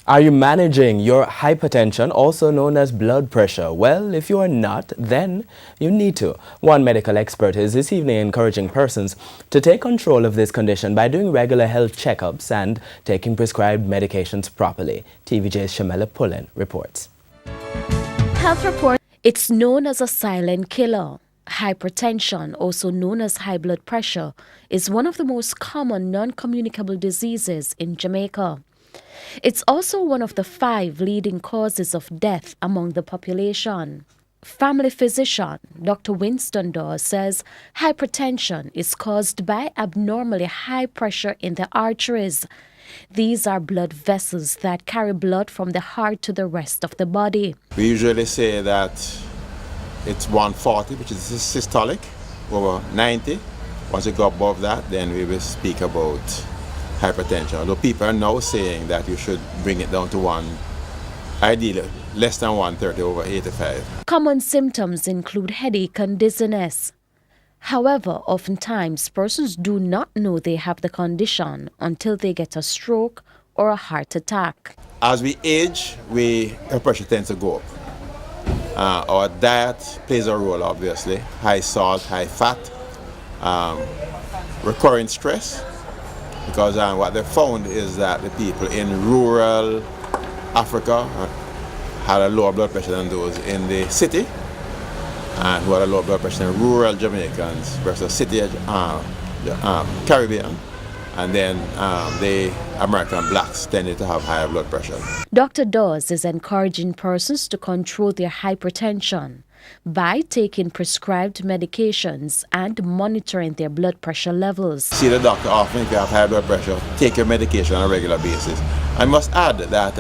Are you managing your hypertension, also known as blood pressure? Well, if you are not, then you need to. One medical expert is this evening encouraging persons to take control of this condition by doing regular health checkups and taking prescribed medications properly. TVJ's Shamela Pullen reports. Health report. It's known as a silent killer. Hypertension, also known as high blood pressure, is one of the most common non-communicable diseases in Jamaica. It's also one of the 5 leading causes of death among the population. Family physician Dr. Winston Dawes says hypertension is caused by abnormally high pressure in the arteries. These are blood vessels that carry blood from the heart to the rest of the body. We usually say that it's 140, which is systolic, over 90. Once you go above that, then we will speak about hypertension. Although people are now saying that you should bring it down to ideally less than 130 over 85. Common symptoms include headache and dizziness. However, oftentimes persons do not know they have the condition until they get a stroke or a heart attack. As we age, our pressure tends to go up. Our diet plays a role, obviously. High salt, high fat, recurrent stress. Because what they found is that the people in rural Africa had a lower blood pressure than those in the city, and who had a lower blood pressure than rural Jamaicans versus city Caribbean. And then the American blacks tended to have higher blood pressure. Dr. Dawes is encouraging persons to control their hypertension by taking prescribed medications and monitoring their blood pressure levels. See the doctor often if you have high blood pressure. Take your medication on a regular basis. I must add that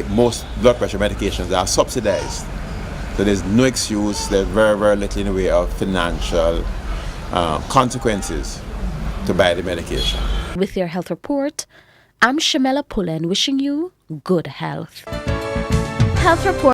most blood pressure medications are subsidized. So there's no excuse, there's very, very little in the way of financial consequences to buy the medication. With your health report, I'm Shamela Pullen wishing you good health. Health report.